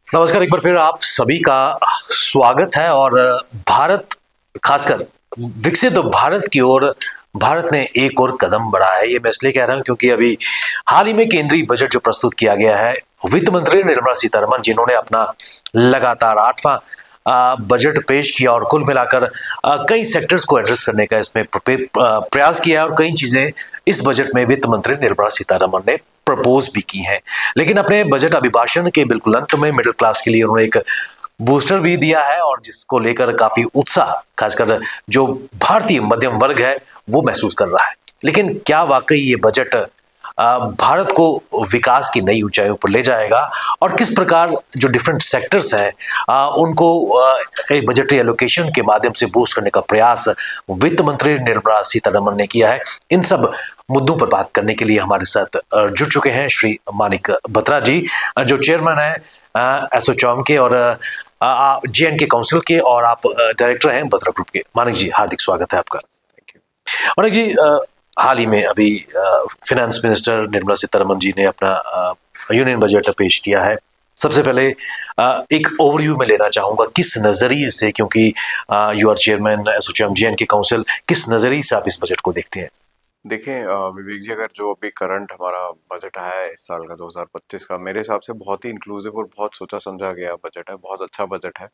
नमस्कार, एक बार फिर आप सभी का स्वागत है। और भारत, खासकर विकसित भारत की ओर भारत ने एक और कदम बढ़ाया है। ये मैं इसलिए कह रहा हूं क्योंकि अभी हाल ही में केंद्रीय बजट जो प्रस्तुत किया गया है, वित्त मंत्री निर्मला सीतारमण जिन्होंने अपना लगातार 8वां बजट पेश किया और कुल मिलाकर कई सेक्टर्स को एड्रेस करने का इसमें प्रयास किया है और कई चीजें इस बजट में वित्त मंत्री निर्मला सीतारमण ने प्रपोज भी की हैं। लेकिन अपने बजट अभिभाषण के बिल्कुल अंत में मिडिल क्लास के लिए उन्होंने एक बूस्टर भी दिया है और जिसको लेकर काफी उत्साह खासकर जो भारतीय मध्यम वर्ग है वो महसूस कर रहा है। लेकिन क्या वाकई ये बजट भारत को विकास की नई ऊंचाइयों पर ले जाएगा और किस प्रकार जो डिफरेंट सेक्टर्स हैं उनको एक बजटरी एलोकेशन के माध्यम से बूस्ट करने का प्रयास वित्त मंत्री निर्मला सीतारमण ने किया है। इन सब मुद्दों पर बात करने के लिए हमारे साथ जुड़ चुके हैं श्री मानिक बत्रा जी, जो चेयरमैन है एसोचैम के और JNK काउंसिल के, और आप डायरेक्टर हैं बत्रा ग्रुप के। मानिक जी, हार्दिक स्वागत है आपका। मानिक जी, हाल ही में अभी फिनेंस मिनिस्टर निर्मला सीतारमण जी ने अपना यूनियन बजट पेश किया है। सबसे पहले एक ओवरव्यू में लेना चाहूंगा किस नजरिए से, क्योंकि you are chairman ASSOCHAM JNK council, किस नजरिए से आप इस बजट को देखते हैं? देखें विवेक जी, अगर जो अभी करंट हमारा बजट आया है इस साल का 2025 का, मेरे हिसाब से बहुत ही इंक्लूसिव और बहुत सोचा समझा गया बजट है। बहुत अच्छा बजट है।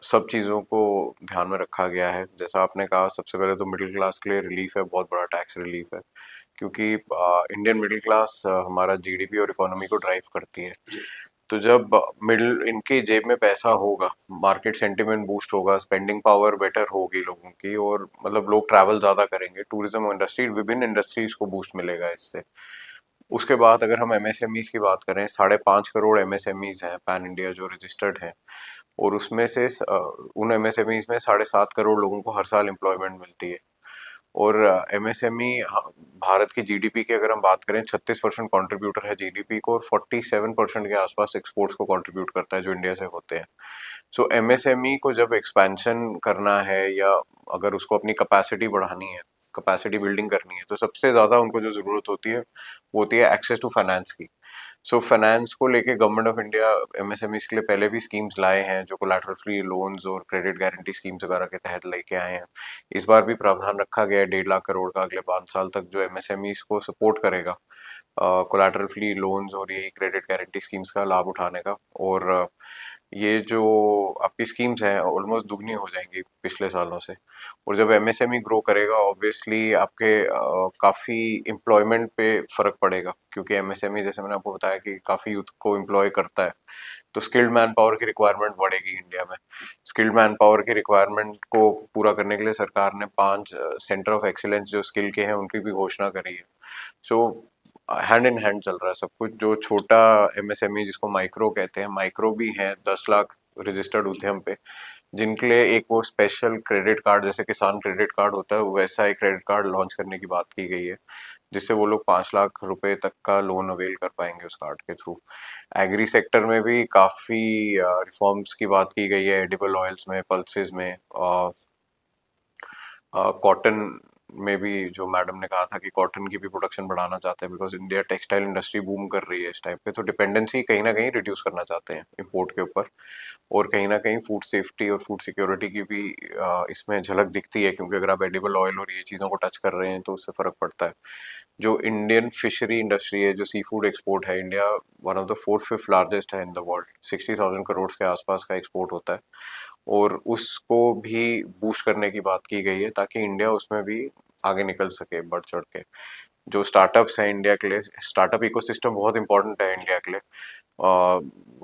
सब चीज़ों को ध्यान में रखा गया है। जैसा आपने कहा, सबसे पहले तो मिडिल क्लास के लिए रिलीफ है, बहुत बड़ा टैक्स रिलीफ है, क्योंकि इंडियन मिडिल क्लास हमारा जीडीपी और इकोनॉमी को ड्राइव करती है। तो जब मिडिल इनके जेब में पैसा होगा, मार्केट सेंटिमेंट बूस्ट होगा, स्पेंडिंग पावर बेटर होगी लोगों की, और मतलब लोग ट्रैवल ज़्यादा करेंगे, टूरिज्म इंडस्ट्री, विभिन्न इंडस्ट्रीज को बूस्ट मिलेगा इससे। उसके बाद अगर हम एमएसएमईज की बात करें, 5.5 करोड़ एमएसएमईज हैं पैन इंडिया जो रजिस्टर्ड हैं, और उसमें से उन एमएसएमईज में 7.5 करोड़ लोगों को हर साल एम्प्लॉयमेंट मिलती है। और एमएसएमई भारत की जीडीपी की अगर हम बात करें, 36% कॉन्ट्रीब्यूटर है जीडीपी को, और 47% के आसपास एक्सपोर्ट्स को कंट्रीब्यूट करता है जो इंडिया से होते हैं। सो एमएसएमई को जब एक्सपेंशन करना है या अगर उसको अपनी कैपेसिटी बढ़ानी है, कैपेसिटी बिल्डिंग करनी है, तो सबसे ज़्यादा उनको जो ज़रूरत होती है वो होती है एक्सेस टू फाइनेंस की। सो फाइनेंस को लेके गवर्नमेंट ऑफ इंडिया एमएसएमईज के लिए पहले भी स्कीम्स लाए हैं, जो कोलैटरल फ्री लोन्स और क्रेडिट गारंटी स्कीम्स वगैरह के तहत लेके आए हैं। इस बार भी प्रावधान रखा गया है 1.5 लाख करोड़ का अगले 5 साल तक, जो एमएसएमईज को सपोर्ट करेगा कोलैटरल फ्री लोन्स और यही क्रेडिट गारंटी स्कीम्स का लाभ उठाने का। और ये जो आपकी स्कीम्स हैं ऑलमोस्ट दुगनी हो जाएंगी पिछले सालों से। और जब एमएसएमई ग्रो करेगा, ऑब्वियसली आपके काफ़ी एम्प्लॉयमेंट पे फ़र्क पड़ेगा, क्योंकि एमएसएमई जैसे मैंने आपको बताया कि काफ़ी यूथ को एम्प्लॉय करता है, तो स्किल्ड मैन पावर की रिक्वायरमेंट बढ़ेगी इंडिया में। स्किल्ड मैन पावर की रिक्वायरमेंट को पूरा करने के लिए सरकार ने 5 सेंटर ऑफ एक्सीलेंस जो स्किल के हैं उनकी भी घोषणा करी है। सो हैंड इन हैंड चल रहा है सब कुछ। जो छोटा एमएसएमई जिसको माइक्रो कहते हैं, माइक्रो भी हैं 10 लाख रजिस्टर्ड उद्यम पे, जिनके लिए एक वो स्पेशल क्रेडिट कार्ड, जैसे किसान क्रेडिट कार्ड होता है वैसा एक क्रेडिट कार्ड लॉन्च करने की बात की गई है, जिससे वो लोग 5 लाख रुपए तक का लोन अवेल कर पाएंगे उस कार्ड के थ्रू। एग्री सेक्टर में भी काफ़ी रिफॉर्म्स की बात की गई है, एडिबल ऑयल्स में, पल्सेस में, कॉटन में भी जो मैडम ने कहा था कि कॉटन की भी प्रोडक्शन बढ़ाना चाहते हैं, because India textile industry boom कर रही है इस टाइप पे, तो डिपेंडेंसी कहीं ना कहीं रिड्यूस करना चाहते हैं इंपोर्ट के ऊपर। और कहीं ना कहीं फूड सेफ्टी और फूड सिक्योरिटी की भी इसमें झलक दिखती है, क्योंकि अगर आप एडिबल ऑयल और ये चीज़ों को टच कर रहे हैं तो उससे फ़र्क पड़ता है। जो इंडियन फिशरी इंडस्ट्री है, जो सी फूड एक्सपोर्ट है, India one of the 4th-5th largest है इन द वर्ल्ड, 60,000 करोड़ के आसपास का एक्सपोर्ट होता है, और उसको भी बूस्ट करने की बात की गई है ताकि इंडिया उसमें भी आगे निकल सके बढ़ चढ़ के। जो स्टार्टअप्स हैं इंडिया के लिए, स्टार्टअप इकोसिस्टम बहुत इंपॉर्टेंट है इंडिया के लिए।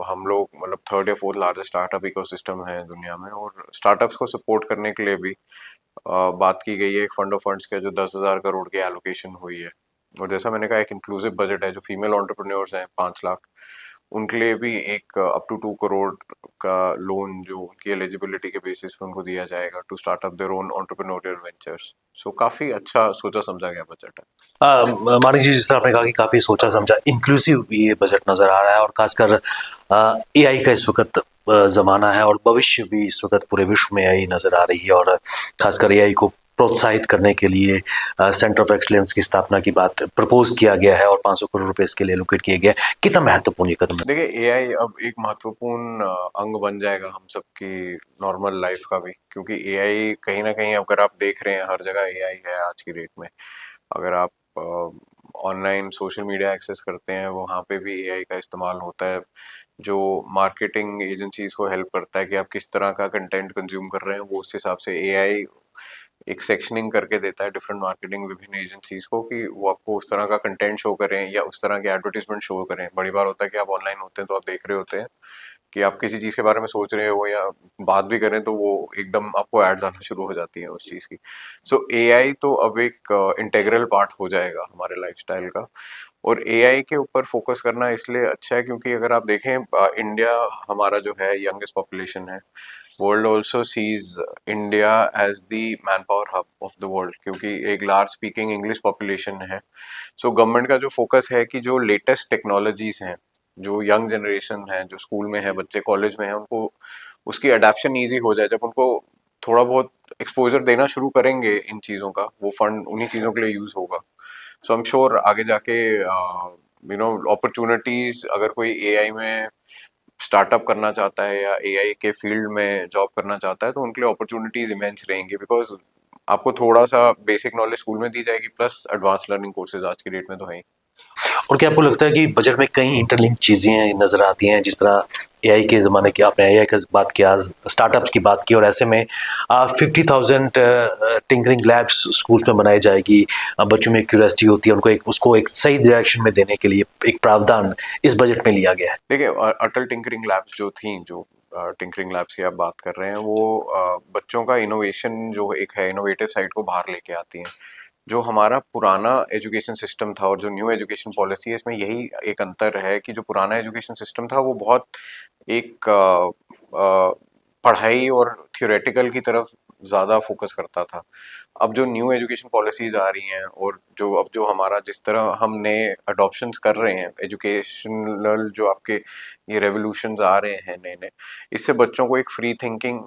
हम लोग मतलब 3rd या 4th लार्जेस्ट स्टार्टअप इकोसिस्टम है दुनिया में, और स्टार्टअप्स को सपोर्ट करने के लिए भी बात की गई है एक फंड ऑफ फंड्स के, जो 10,000 करोड़ की एलोकेशन हुई है। और जैसा मैंने कहा, एक इंक्लूसिव बजट है। जो फीमेल एंटरप्रेन्योर्स हैं 5 लाख, उनके लिए भी एक अप टू 2 करोड़ का लोन जो उनकी एलिजिबिलिटी के बेसिस पे उनको दिया जाएगा to start up their own entrepreneurial ventures. So काफ़ी अच्छा सोचा समझा गया बजट है। मानिक जी, जिस तरह आपने कहा कि काफी सोचा समझा इंक्लूसिव ये बजट नजर आ रहा है, और खासकर AI का इस वक्त जमाना है और भविष्य भी इस वक्त पूरे विश्व में AI नजर आ रही है, और खासकर AI को प्रोत्साहित करने के लिए सेंटर ऑफ एक्सलेंस की स्थापना की बात प्रपोज किया गया है और 500 करोड़ रुपए इसके लिए एलोकेट किए गए हैं। कितना महत्वपूर्ण ये कदम है? देखिए, एआई अब एक महत्वपूर्ण अंग बन जाएगा हम सबकी नॉर्मल लाइफ का भी, क्योंकि एआई कहीं ना कहीं अगर आप देख रहे हैं हर जगह एआई है आज की डेट में। अगर आप ऑनलाइन सोशल मीडिया एक्सेस करते हैं वहाँ पे भी एआई का इस्तेमाल होता है, जो मार्केटिंग एजेंसीज को हेल्प करता है कि आप किस तरह का कंटेंट कंज्यूम कर रहे हैं, वो उस हिसाब से एआई एक सेक्शनिंग करके देता है डिफरेंट मार्केटिंग विभिन्न एजेंसीज को कि वो आपको उस तरह का कंटेंट शो करें या उस तरह के एडवर्टीजमेंट शो करें। बड़ी बार होता है कि आप ऑनलाइन होते हैं तो आप देख रहे होते हैं कि आप किसी चीज़ के बारे में सोच रहे हो या बात भी करें तो वो एकदम आपको एड्स आना शुरू हो जाती है उस चीज़ की। सो एआई तो अब एक इंटेग्रल पार्ट हो जाएगा हमारे लाइफस्टाइल का। और एआई के ऊपर फोकस करना इसलिए अच्छा है क्योंकि अगर आप देखें इंडिया हमारा जो है यंगेस्ट पॉपुलेशन है। World also sees India as the man power hub of the world, क्योंकि एक लार्ज स्पीकिंग इंग्लिश पॉपुलेशन है। सो गवर्नमेंट का जो फोकस है कि जो लेटेस्ट टेक्नोलॉजीज हैं, जो यंग जनरेशन है, जो स्कूल में है, बच्चे कॉलेज में है, उनको उसकी अडेप्शन ईजी हो जाए। जब उनको थोड़ा बहुत एक्सपोजर देना शुरू करेंगे इन चीज़ों का, वो फंड उन्हीं चीज़ों के लिए यूज़ होगा। सो आई एम श्योर आगे जाके अपॉर्चुनिटीज, अगर कोई एआई में स्टार्टअप करना चाहता है या एआई के फील्ड में जॉब करना चाहता है तो उनके लिए अपॉर्चुनिटीज इमेंस रहेंगी, बिकॉज आपको थोड़ा सा बेसिक नॉलेज स्कूल में दी जाएगी प्लस एडवांस लर्निंग कोर्सेज आज की डेट में तो है ही। और क्या आपको लगता है कि बजट में कई इंटरलिंक चीज़ें नज़र आती हैं, जिस तरह एआई के ज़माने की आपने एआई की बात किया, स्टार्टअप्स की बात की, और ऐसे में 50,000 टिंकरिंग लैब्स स्कूल्स में बनाई जाएगी। बच्चों में क्यूरियोसिटी होती है, उनको उसको एक सही डायरेक्शन में देने के लिए एक प्रावधान इस बजट में लिया गया है। देखिए, अटल टिंकरिंग लैब्स जो थी, जो टिंकरिंग लैब्स की आप बात कर रहे हैं, वो बच्चों का इनोवेशन जो एक है, इनोवेटिव साइड को बाहर लेके आती हैं। जो हमारा पुराना एजुकेशन सिस्टम था और जो न्यू एजुकेशन पॉलिसी है, इसमें यही एक अंतर है कि जो पुराना एजुकेशन सिस्टम था वो बहुत एक पढ़ाई और थियोरेटिकल की तरफ ज़्यादा फोकस करता था। अब जो न्यू एजुकेशन पॉलिसीज आ रही हैं और जो अब जो हमारा जिस तरह हम नए अडॉप्शंस कर रहे हैं एजुकेशनल, जो आपके ये रेवोल्यूशंस आ रहे हैं नए नए, इससे बच्चों को एक फ्री थिंकिंग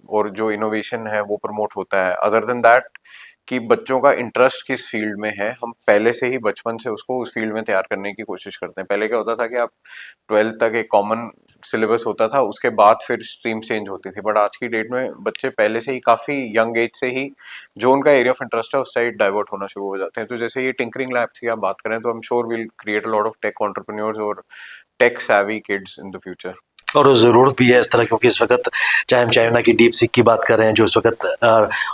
और जो इनोवेशन है वो प्रमोट होता है। अदर देन दैट कि बच्चों का इंटरेस्ट किस फील्ड में है, हम पहले से ही बचपन से उसको उस फील्ड में तैयार करने की कोशिश करते हैं। पहले क्या होता था कि आप 12th तक एक कॉमन सिलेबस होता था, उसके बाद फिर स्ट्रीम चेंज होती थी, बट आज की डेट में बच्चे पहले से ही काफ़ी यंग एज से ही जो उनका एरिया ऑफ इंटरेस्ट है उस साइड डाइवर्ट होना शुरू हो जाते हैं। तो जैसे ये टिंकरिंग लैब्स की आप बात करें तो I am sure will create a lot of tech entrepreneurs और tech savvy kids in the future. और ज़रूरत भी है इस तरह, क्योंकि इस वक्त चाहे हम चाइना की डीप सीक की बात कर रहे हैं, जो इस वक्त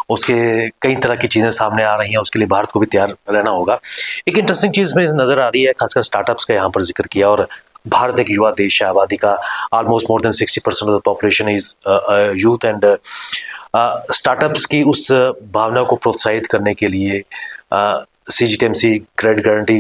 उसके कई तरह की चीज़ें सामने आ रही हैं, उसके लिए भारत को भी तैयार रहना होगा। एक इंटरेस्टिंग चीज़ में नज़र आ रही है, खासकर स्टार्टअप्स का यहाँ पर जिक्र किया, और भारत एक युवा देश है, आबादी का almost more than 60% of the population is youth, and startups की उस भावना को प्रोत्साहित करने के लिए सीजीटीएमसी क्रेडिट गारंटी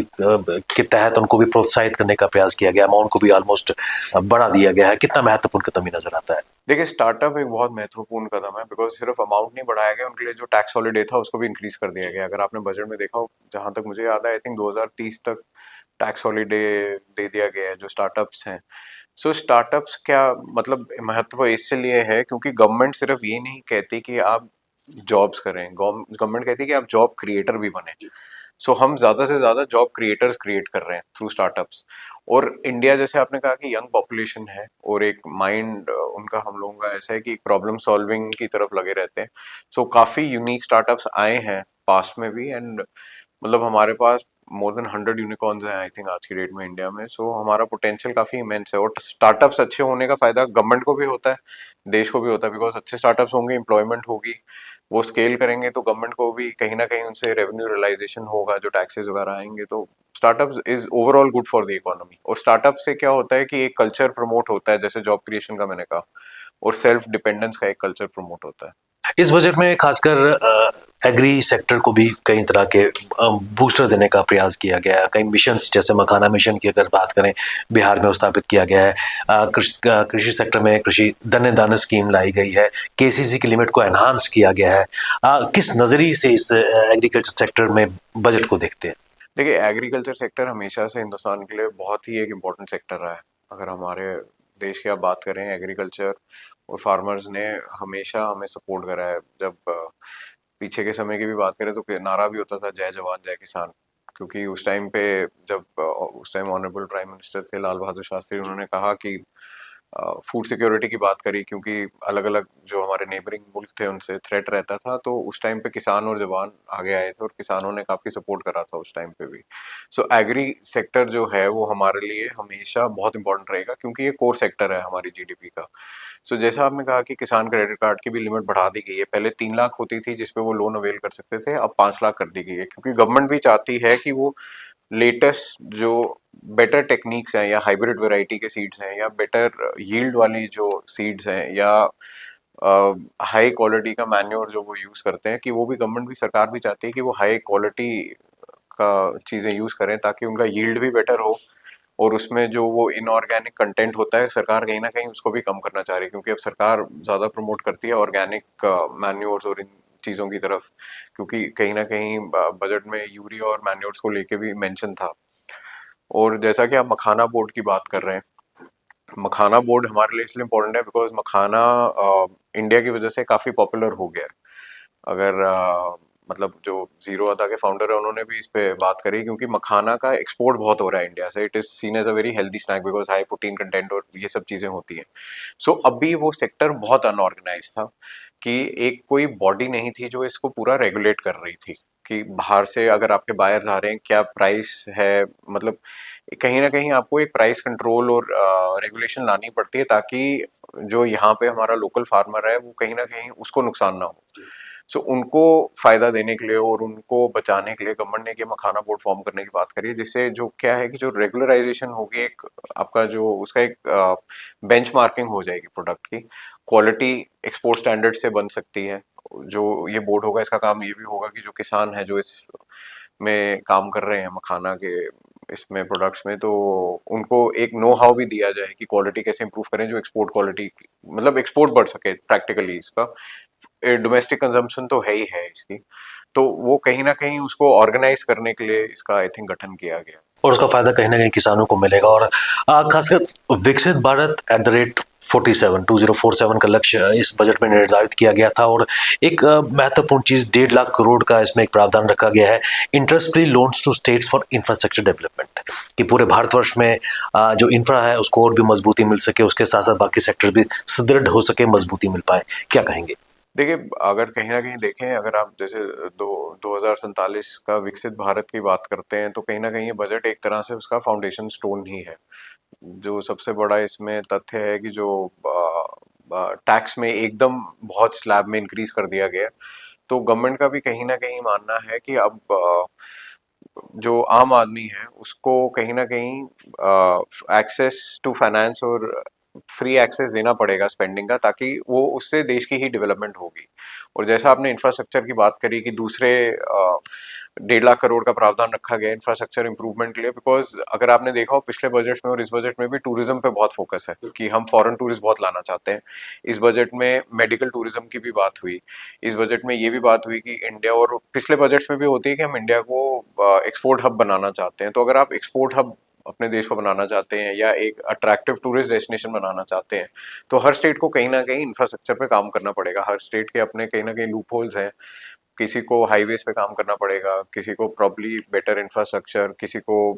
के तहत उनको भी प्रोत्साहित करने का प्रयास किया गया, अमाउंट को भी ऑलमोस्ट बढ़ा दिया गया है। कितना महत्वपूर्ण कदम ही नजर आता है? देखिए, स्टार्टअप एक बहुत महत्वपूर्ण कदम है, बिकॉज सिर्फ अमाउंट नहीं बढ़ाया गया, उनके लिए जो टैक्स हॉलिडे था उसको भी इंक्रीज कर दिया गया। अगर आपने बजट में देखा हो, जहां तक मुझे याद है, आई थिंक 2030 तक टैक्स हॉलिडे दे दिया गया है जो स्टार्टअप्स हैं। सो स्टार्टअप्स क्या मतलब महत्व इसलिए है क्योंकि गवर्नमेंट सिर्फ ये नहीं कहती कि आप जॉब्स करें, गवर्नमेंट कहती है कि आप जॉब क्रिएटर भी बने। सो हम ज़्यादा से ज़्यादा जॉब क्रिएटर्स क्रिएट कर रहे हैं थ्रू स्टार्टअप्स। और इंडिया, जैसे आपने कहा कि यंग पॉपुलेशन है और एक माइंड उनका, हम लोगों का ऐसा है कि प्रॉब्लम सॉल्विंग की तरफ लगे रहते हैं। सो काफ़ी यूनिक स्टार्टअप्स आए हैं पास्ट में भी, एंड मतलब हमारे पास मोर देन 100 यूनिकॉर्न्स हैं आई थिंक आज की डेट में इंडिया में। सो हमारा पोटेंशियल काफ़ी इमेंस है और स्टार्टअप्स अच्छे होने का फ़ायदा गवर्नमेंट को भी होता है, देश को भी होता है, बिकॉज अच्छे स्टार्टअप्स होंगे, एम्प्लॉयमेंट होगी, वो स्केल करेंगे तो गवर्नमेंट को भी कहीं ना कहीं उनसे रेवेन्यू रियलाइजेशन होगा, जो टैक्सेस वगैरह आएंगे। तो startups is overall good for the economy. और स्टार्टअप से क्या होता है कि एक कल्चर प्रमोट होता है, जैसे जॉब क्रिएशन का मैंने कहा, और सेल्फ डिपेंडेंस का एक कल्चर प्रमोट होता है। इस बजट में खासकर एग्री सेक्टर को भी कई तरह के बूस्टर देने का प्रयास किया गया है। कई मिशन, जैसे मखाना मिशन की अगर बात करें, बिहार में स्थापित किया गया है। कृषि सेक्टर में कृषि धन्य दान स्कीम लाई गई है। केसीसी की लिमिट को एनहांस किया गया है। किस नज़रिए से इस एग्रीकल्चर सेक्टर में बजट को देखते हैं? देखिए, एग्रीकल्चर सेक्टर हमेशा से हिंदुस्तान के लिए बहुत ही एक इम्पोर्टेंट सेक्टर रहा है। अगर हमारे देश की आप बात करें, एग्रीकल्चर और फार्मर्स ने हमेशा हमें सपोर्ट करा है। जब पीछे के समय की भी बात करें तो नारा भी होता था जय जवान जय किसान, क्योंकि उस टाइम पे जब उस टाइम ऑनरेबल प्राइम मिनिस्टर थे लाल बहादुर शास्त्री, उन्होंने कहा कि फूड सिक्योरिटी की बात करी, क्योंकि अलग अलग जो हमारे नेबरिंग मुल्क थे उनसे थ्रेट रहता था, तो उस टाइम पे किसान और जवान आगे आए थे और किसानों ने काफ़ी सपोर्ट करा था उस टाइम पे भी। सो एग्री सेक्टर जो है वो हमारे लिए हमेशा बहुत इंपॉर्टेंट रहेगा, क्योंकि ये कोर सेक्टर है हमारी जीडीपी का। सो जैसा आपने कहा कि किसान क्रेडिट कार्ड की भी लिमिट बढ़ा दी गई है, पहले 3 लाख होती थी जिसपे वो लोन अवेल कर सकते थे, अब 5 लाख कर दी गई है, क्योंकि गवर्नमेंट भी चाहती है कि वो लेटेस्ट जो बेटर टेक्निक्स हैं या हाइब्रिड वैरायटी के सीड्स हैं या बेटर यील्ड वाली जो सीड्स हैं या हाई क्वालिटी का मैन्योर जो वो यूज़ करते हैं, कि वो भी गवर्नमेंट भी सरकार भी चाहती है कि वो हाई क्वालिटी का चीज़ें यूज़ करें ताकि उनका यील्ड भी बेटर हो, और उसमें जो वो इनऑर्गेनिक कंटेंट होता है सरकार कहीं ना कहीं उसको भी कम करना चाह रही है, क्योंकि अब सरकार ज़्यादा प्रमोट करती है ऑर्गेनिक मैन्योर्स और इन चीज़ों की तरफ, क्योंकि कहीं ना कहीं बजट में यूरिया और मैन्योर्स को लेके भी मेंशन था। और जैसा कि आप मखाना बोर्ड की बात कर रहे हैं, मखाना बोर्ड हमारे लिए इसलिए इम्पोर्टेंट है बिकॉज मखाना इंडिया की वजह से काफ़ी पॉपुलर हो गया है। अगर मतलब जो जीरो अदा के फाउंडर है उन्होंने भी इस पे बात करी, क्योंकि मखाना का एक्सपोर्ट बहुत हो रहा है इंडिया से। It is seen as a very healthy snack because high protein content और ये सब चीज़ें होती हैं। सो अभी वो सेक्टर बहुत अनऑर्गेनाइज था, कि एक कोई बॉडी नहीं थी जो इसको पूरा रेगुलेट कर रही थी, कि बाहर से अगर आपके बायर्स आ रहे हैं क्या प्राइस है, मतलब कहीं ना कहीं आपको एक प्राइस कंट्रोल और रेगुलेशन लानी पड़ती है, ताकि जो यहाँ पे हमारा लोकल फार्मर है वो कहीं ना कहीं उसको नुकसान ना हो। सो उनको फायदा देने के लिए और उनको बचाने के लिए गवर्नमेंट ने ये मखाना बोर्ड फॉर्म करने की बात करी है, जिससे जो क्या है कि जो रेगुलराइजेशन होगी, एक आपका जो उसका एक बेंचमार्किंग हो जाएगी प्रोडक्ट की, क्वालिटी एक्सपोर्ट स्टैंडर्ड से बन सकती है। जो ये बोर्ड होगा इसका काम ये भी होगा कि जो किसान है जो इस में काम कर रहे हैं मखाना के इसमें प्रोडक्ट्स में, तो उनको एक नो हाउ भी दिया जाए कि क्वालिटी कैसे इंप्रूव करें जो एक्सपोर्ट क्वालिटी, मतलब एक्सपोर्ट बढ़ सके प्रैक्टिकली इसका। डोमेस्टिक कंजम्पशन तो है ही है इसकी, तो वो कहीं ना कहीं उसको ऑर्गेनाइज करने के लिए इसका आई थिंक गठन किया गया। और उसका फायदा कहीं ना कहीं किसानों को मिलेगा। और खासकर विकसित भारत @47 का लक्ष्य इस बजट में निर्धारित किया गया था। और एक महत्वपूर्ण चीज 1.5 लाख करोड़ का इसमें एक प्रावधान रखा गया है, interest free loans to states for infrastructure development, कि पूरे भारतवर्ष में जो इंफ्रा है उसको और भी मजबूती मिल सके, उसके साथ साथ बाकी सेक्टर भी सुदृढ़ हो सके, मजबूती मिल पाए। क्या कहेंगे? देखिए, अगर कहीं ना कहीं देखें, अगर आप जैसे 2047 का विकसित भारत की बात करते हैं, तो कहीं ना कहीं ये बजट एक तरह से उसका फाउंडेशन स्टोन ही है। जो सबसे बड़ा इसमें तथ्य है कि जो टैक्स में एकदम बहुत स्लैब में इंक्रीज कर दिया गया, तो गवर्नमेंट का भी कहीं ना कहीं मानना है कि अब जो आम आदमी है उसको कहीं ना कहीं एक्सेस टू फाइनेंस और फ्री एक्सेस देना पड़ेगा स्पेंडिंग का, ताकि वो उससे देश की ही डेवलपमेंट होगी। और जैसा आपने इंफ्रास्ट्रक्चर की बात करी कि दूसरे 1.5 लाख करोड़ का प्रावधान रखा गया इंफ्रास्ट्रक्चर इंप्रूवमेंट के लिए, बिकॉज अगर आपने देखा हो पिछले बजट में और इस बजट में भी टूरिज्म पे बहुत फोकस है कि हम फॉरेन टूरिस्ट बहुत लाना चाहते हैं। इस बजट में मेडिकल टूरिज्म की भी बात हुई, इस बजट में ये भी बात हुई कि इंडिया, और पिछले बजट्स में भी होती है कि हम इंडिया को एक्सपोर्ट हब बनाना चाहते हैं। तो अगर आप एक्सपोर्ट हब अपने देश को बनाना चाहते हैं या एक अट्रैक्टिव टूरिस्ट डेस्टिनेशन बनाना चाहते हैं, तो हर स्टेट को कहीं ना कहीं इंफ्रास्ट्रक्चर पे काम करना पड़ेगा। हर स्टेट के अपने कहीं ना कहीं लूप होल्स हैं, किसी को हाईवेज पे काम करना पड़ेगा, किसी को प्रॉब्ली बेटर इंफ्रास्ट्रक्चर, किसी को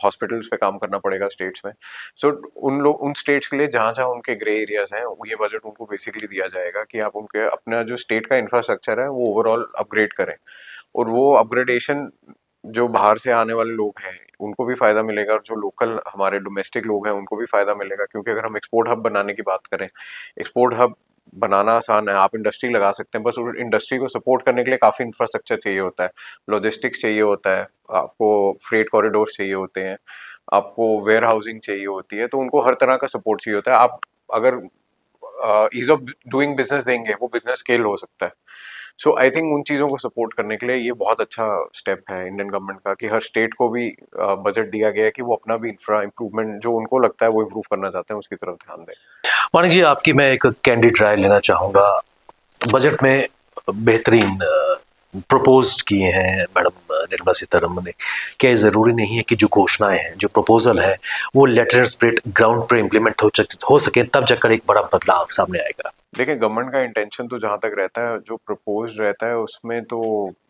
हॉस्पिटल्स पे काम करना पड़ेगा स्टेट्स में। सो उन स्टेट्स के लिए जहाँ जहाँ उनके ग्रे एरियाज हैं, ये बजट उनको बेसिकली दिया जाएगा कि आप उनके अपना जो स्टेट का इंफ्रास्ट्रक्चर है वो ओवरऑल अपग्रेड करें। और वो अपग्रेडेशन जो बाहर से आने वाले लोग हैं उनको भी फायदा मिलेगा, और जो लोकल हमारे डोमेस्टिक लोग हैं उनको भी फायदा मिलेगा, क्योंकि अगर हम एक्सपोर्ट हब बनाने की बात करें, एक्सपोर्ट हब बनाना आसान है, आप इंडस्ट्री लगा सकते हैं, बस इंडस्ट्री को सपोर्ट करने के लिए काफ़ी इंफ्रास्ट्रक्चर चाहिए होता है, लॉजिस्टिक्स चाहिए होता है, आपको फ्रेट कॉरिडोर्स चाहिए होते हैं, आपको वेयर हाउसिंग चाहिए होती है, तो उनको हर तरह का सपोर्ट चाहिए होता है। आप अगर ईज ऑफ डूइंग बिजनेस देंगे वो बिजनेस स्केल हो सकता है। सो आई थिंक उन चीज़ों को सपोर्ट करने के लिए ये बहुत अच्छा स्टेप है इंडियन गवर्नमेंट का, कि हर स्टेट को भी बजट दिया गया है कि वो अपना भी इंफ्रा इम्प्रूवमेंट जो उनको लगता है वो इम्प्रूव करना चाहते हैं उसकी तरफ ध्यान दें। मानिक जी, आपकी मैं एक कैंडिड राय लेना चाहूँगा। बजट में बेहतरीन प्रपोज किए हैं मैडम निर्मला सीतारमण ने, क्या ये ज़रूरी नहीं है कि जो घोषणाएं हैं, जो प्रपोजल है, वो लेटर स्प्रिट ग्राउंड पे इम्प्लीमेंट हो सके, तब जाकर एक बड़ा बदलाव सामने आएगा? देखिए, गवर्नमेंट का इंटेंशन तो जहाँ तक रहता है, जो प्रपोज्ड रहता है उसमें तो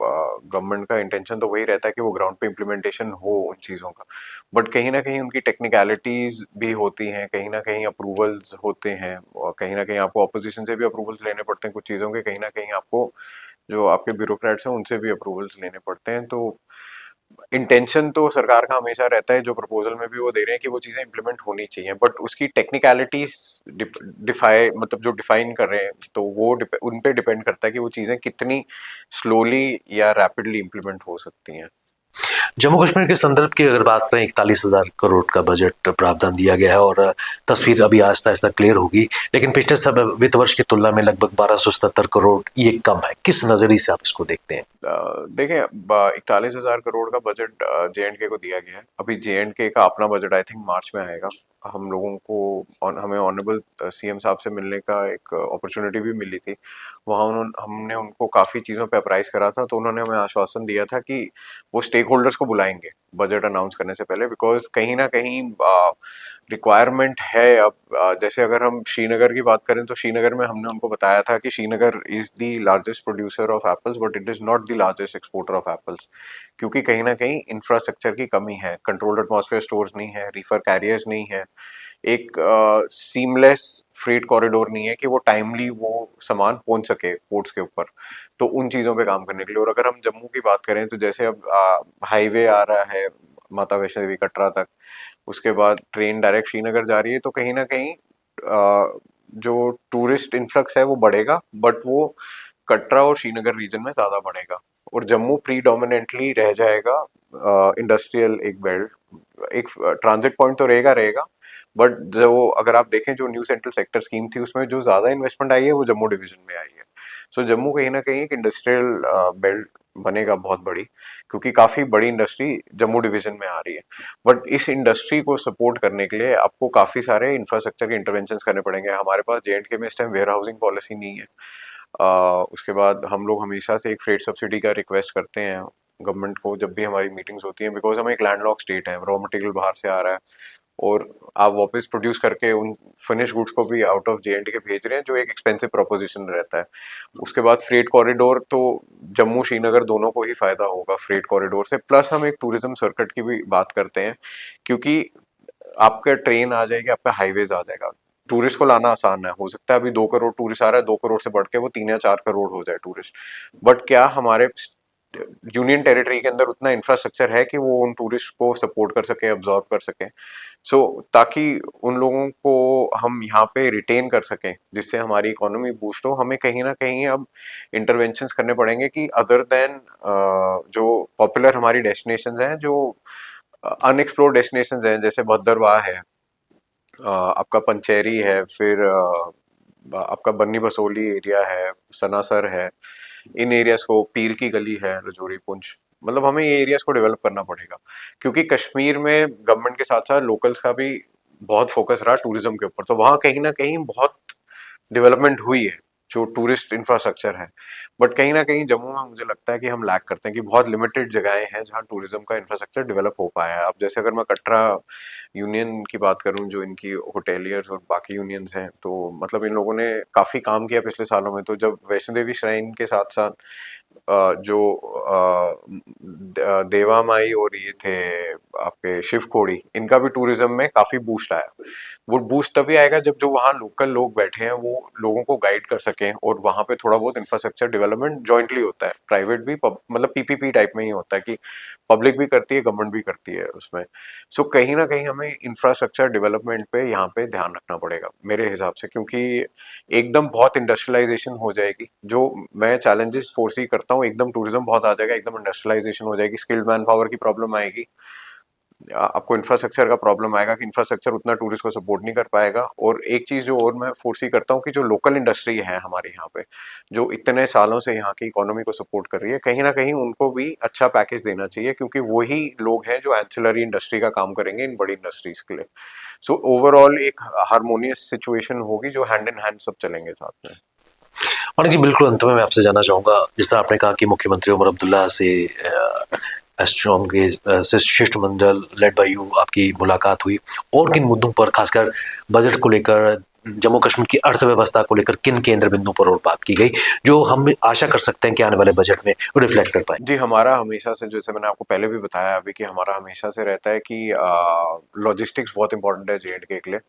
गवर्नमेंट का इंटेंशन तो वही रहता है कि वो ग्राउंड पे इम्प्लीमेंटेशन हो उन चीज़ों का। बट कहीं न कहीं उनकी टेक्निकलिटीज़ भी होती हैं, कहीं न कहीं अप्रूवल्स होते हैं और कहीं न कहीं आपको ऑपोज़िशन से भी अप्रूवल्स लेने पड़ते हैं कुछ चीज़ों के, कहीं न कहीं आपको जो आपके ब्यूरोक्रेट्स हैं उनसे भी अप्रूवल्स लेने पड़ते हैं। तो इंटेंशन तो सरकार का हमेशा रहता है, जो प्रपोजल में भी वो दे रहे हैं कि वो चीज़ें इम्प्लीमेंट होनी चाहिए, बट उसकी टेक्निकलिटीज़ डिफाई मतलब जो डिफाइन कर रहे हैं, तो वो उन पे डिपेंड करता है कि वो चीज़ें कितनी स्लोली या रैपिडली इम्प्लीमेंट हो सकती हैं। जम्मू कश्मीर के संदर्भ की अगर बात करें, 41,000 करोड़ का बजट प्रावधान दिया गया है और तस्वीर अभी आहिस्ता आहिस्ता क्लियर होगी, लेकिन पिछले सब वित्त वर्ष की तुलना में लगभग 1277 करोड़ ये कम है। किस नजरिए से आप इसको देखते हैं? देखिए, 41,000 करोड़ का बजट J&K को दिया गया है। अभी J&K का अपना बजट आई थिंक मार्च में आएगा। हम लोगों को हमें ऑनरेबल सीएम साहब से मिलने का एक अपॉर्चुनिटी भी मिली थी। वहाँ हमने उनको काफ़ी चीज़ों पे अप्राइज करा था, तो उन्होंने हमें आश्वासन दिया था कि वो स्टेक होल्डर्स को बुलाएंगे बजट अनाउंस करने से पहले, बिकॉज कहीं ना कहीं रिक्वायरमेंट है। अब जैसे अगर हम श्रीनगर की बात करें, तो श्रीनगर में हमने उनको बताया था कि Srinagar is the largest producer of apples but it is not the largest exporter of apples, क्योंकि कहीं ना कहीं इंफ्रास्ट्रक्चर की कमी है, कंट्रोल्ड एटमॉस्फेयर स्टोर्स नहीं है, रीफर कैरियर्स नहीं है, एक सीमलेस फ्रेट कॉरिडोर नहीं है कि वो टाइमली वो सामान पहुंच सके पोर्ट्स के ऊपर। तो उन चीज़ों पे काम करने के लिए, और अगर हम जम्मू की बात करें, तो जैसे अब हाईवे आ रहा है माता वैष्णो देवी कटरा तक, उसके बाद ट्रेन डायरेक्ट श्रीनगर जा रही है, तो कहीं ना कहीं जो टूरिस्ट इन्फ्लक्स है वो बढ़ेगा, बट वो कटरा और श्रीनगर रीजन में ज़्यादा बढ़ेगा, और जम्मू प्रीडोमिनेंटली रह जाएगा इंडस्ट्रियल एक बेल्ट, एक ट्रांजिट पॉइंट तो रहेगा। बट जो अगर आप देखें, जो न्यू सेंट्रल सेक्टर स्कीम थी, उसमें जो ज़्यादा इन्वेस्टमेंट आई है वो जम्मू डिवीजन में आई है। सो जम्मू कहीं ना कहीं एक इंडस्ट्रियल बेल्ट बनेगा बहुत बड़ी, क्योंकि काफ़ी बड़ी इंडस्ट्री जम्मू डिवीजन में आ रही है। बट इस इंडस्ट्री को सपोर्ट करने के लिए आपको काफ़ी सारे इंफ्रास्ट्रक्चर के इंटरवेंशन करने पड़ेंगे। हमारे पास J&K में इस टाइम वेयर हाउसिंग पॉलिसी नहीं है। उसके बाद हम लोग हमेशा से एक फ्रेट सब्सिडी का रिक्वेस्ट करते हैं गवर्नमेंट को जब भी हमारी मीटिंग्स होती हैं, बिकॉज हम एक लैंडलॉक स्टेट है, रॉ मटेरियल बाहर से आ रहा है और आप वापस प्रोड्यूस करके उन फिनिश गुड्स को भी आउट ऑफ J&K भेज रहे हैं, जो एक एक्सपेंसिव प्रोपोजिशन रहता है। उसके बाद फ्रेट कॉरिडोर, तो जम्मू श्रीनगर दोनों को ही फायदा होगा फ्रेट कॉरिडोर से, प्लस हम एक टूरिज्म सर्किट की भी बात करते हैं, क्योंकि आपका ट्रेन आ जाएगी, आपका हाईवेज आ जाएगा, टूरिस्ट को लाना आसान है। हो सकता है अभी 2 करोड़ टूरिस्ट आ रहा है, 2 करोड़ से बढ़ के वो 3 या 4 करोड़ हो जाए टूरिस्ट, बट क्या हमारे यूनियन टेरिटरी के अंदर उतना इंफ्रास्ट्रक्चर है कि वो उन टूरिस्ट को सपोर्ट कर सके, अब्जॉर्ब कर सके? सो ताकि उन लोगों को हम यहाँ पे रिटेन कर सकें, जिससे हमारी इकोनॉमी बूस्ट हो, हमें कहीं ना कहीं अब इंटरवेंशंस करने पड़ेंगे कि अदर देन जो पॉपुलर हमारी डेस्टिनेशंस हैं, जो अनएक्सप्लोर्ड डेस्टिनेशंस हैं, जैसे भद्रवाह है, आपका पंचेरी है, फिर आपका बन्नी बसोली एरिया है, सनासर है, इन एरियाज को, पीर की गली है, रजौरी पुंछ, मतलब हमें ये एरियाज को डेवलप करना पड़ेगा, क्योंकि कश्मीर में गवर्नमेंट के साथ साथ लोकल्स का भी बहुत फोकस रहा टूरिज्म के ऊपर, तो वहाँ कहीं ना कहीं बहुत डेवलपमेंट हुई है जो टूरिस्ट इंफ्रास्ट्रक्चर है। बट कहीं ना कहीं जम्मू में मुझे लगता है कि हम लैक करते हैं, कि बहुत लिमिटेड जगहें हैं जहाँ टूरिज्म का इंफ्रास्ट्रक्चर डेवलप हो पाया है। अब जैसे अगर मैं कटरा यूनियन की बात करूं, जो इनकी होटेलियर्स और बाकी यूनियंस हैं, तो मतलब इन लोगों ने काफ़ी काम किया पिछले सालों में। तो जब वैष्णो देवी श्राइन के साथ साथ जो देवा माई और ये थे आपके शिव खोड़ी, इनका भी टूरिज्म में काफ़ी बूस्ट आया। वो बूस्ट तभी आएगा जब जो वहाँ लोकल लोग बैठे हैं वो लोगों को गाइड कर सकें, और वहाँ पे थोड़ा बहुत इंफ्रास्ट्रक्चर डेवलपमेंट जॉइंटली होता है, प्राइवेट भी मतलब पीपीपी टाइप में ही होता है, कि पब्लिक भी करती है, गवर्नमेंट भी करती है उसमें। सो कहीं ना कहीं हमें इंफ्रास्ट्रक्चर डेवलपमेंट पे यहाँ पे ध्यान रखना पड़ेगा मेरे हिसाब से, क्योंकि एकदम बहुत इंडस्ट्रियलाइजेशन हो जाएगी, जो मैं चैलेंजेस फोर्सी करता हूँ, एकदम टूरिज्म बहुत आ जाएगा, एकदम इंडस्ट्रियलाइजेशन हो जाएगी, स्किल्ड मैन पावर की प्रॉब्लम आएगी, आपको इंफ्रास्ट्रक्चर का प्रॉब्लम आएगा कि इंफ्रास्ट्रक्चर उतना टूरिस्ट को सपोर्ट नहीं कर पाएगा। और एक चीज़ जो और मैं फोर्सी करता हूँ, कि जो लोकल इंडस्ट्री है हमारे यहाँ पे, जो इतने सालों से यहाँ की इकोनॉमी को सपोर्ट कर रही है, कहीं ना कहीं उनको भी अच्छा पैकेज देना चाहिए, क्योंकि वही लोग हैं जो एंसिलरी इंडस्ट्री का काम करेंगे इन बड़ी इंडस्ट्रीज के लिए। सो ओवरऑल एक हारमोनियस सिचुएशन होगी, जो हैंड इन हैंड सब चलेंगे साथ में। मानिक जी, बिल्कुल अंत में मैं आपसे जानना चाहूँगा, जिस तरह आपने कहा कि मुख्यमंत्री उमर अब्दुल्ला से एस्ट्रोम के से शिष्टमंडल लेड बाय यू आपकी मुलाकात हुई और किन मुद्दों पर, खासकर बजट को लेकर, जम्मू कश्मीर की अर्थव्यवस्था को लेकर किन केंद्र बिंदुओं पर और बात की गई, जो हम आशा कर सकते हैं कि आने वाले बजट में रिफ्लेक्ट कर पाएँ? जी, हमारा हमेशा से, जैसे मैंने आपको पहले भी बताया अभी, कि हमारा हमेशा से रहता है कि लॉजिस्टिक्स बहुत इंपॉर्टेंट है जे.एंड.के के लिए।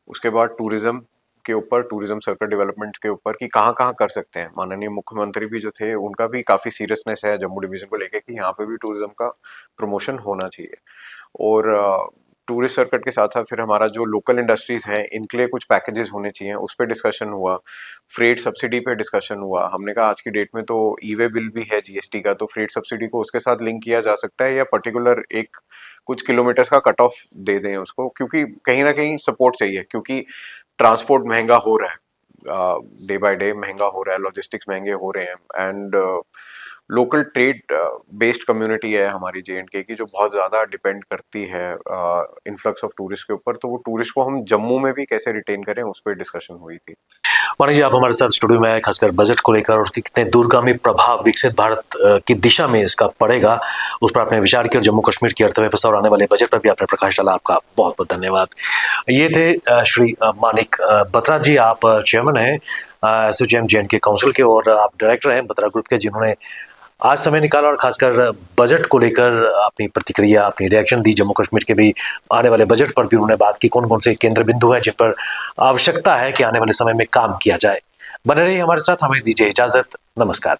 उसके बाद टूरिज्म के ऊपर, टूरिज्म सर्कल डेवलपमेंट के ऊपर, कि कहाँ-कहाँ कर सकते हैं। माननीय मुख्यमंत्री भी जो थे, उनका भी काफ़ी सीरियसनेस है जम्मू डिवीज़न को लेके कि यहाँ पे भी टूरिज्म का प्रमोशन होना चाहिए। और टूरिस्ट सर्किट के साथ-साथ फिर हमारा जो लोकल इंडस्ट्रीज़ हैं, इनके लिए कुछ पैकेजेस होने चाहिए, उस पे डिस्कशन हुआ। फ्रेट सब्सिडी पे डिस्कशन हुआ। हमने कहा आज की डेट में तो ई-वे बिल भी है जीएसटी का, तो फ्रेट सब्सिडी को उसके साथ लिंक किया जा सकता है, या पर्टिकुलर एक कुछ किलोमीटर्स का कट ऑफ दे दें उसको, क्योंकि कहीं न कहीं सपोर्ट चाहिए, क्योंकि ट्रांसपोर्ट महँगा हो रहा है। डे बाय डे महँगा हो रहा है, लॉजिस्टिक्स महँगे हो रहे हैं, and local trade based community है हमारी जे.एंड.के की, जो बहुत ज़्यादा डिपेंड करती है इन्फ्लक्स ऑफ टूरिस्ट के ऊपर। तो वो टूरिस्ट को हम जम्मू में भी कैसे रिटेन करें, उस पे डिस्कशन हुई थी। मानिक जी, आप हमारे साथ स्टूडियो में आए, खासकर बजट को लेकर और उसके कितने दूरगामी प्रभाव विकसित भारत की दिशा में इसका पड़ेगा, उस पर आपने विचार किया और जम्मू कश्मीर की अर्थव्यवस्था और आने वाले बजट पर भी आपने प्रकाश डाला। आपका बहुत-बहुत धन्यवाद। ये थे श्री मानिक बत्रा जी। आप चेयरमैन हैं एसोचैम जे.एंड.के काउंसिल के और आप डायरेक्टर हैं बत्रा ग्रुप के, जिन्होंने आज समय निकाला और खासकर बजट को लेकर अपनी प्रतिक्रिया, अपनी रिएक्शन दी। जम्मू कश्मीर के भी आने वाले बजट पर भी उन्होंने बात की, कौन-कौन से केंद्र बिंदु हैं जिन पर आवश्यकता है कि आने वाले समय में काम किया जाए। बने रहिए हमारे साथ, हमें दीजिए इजाजत। नमस्कार।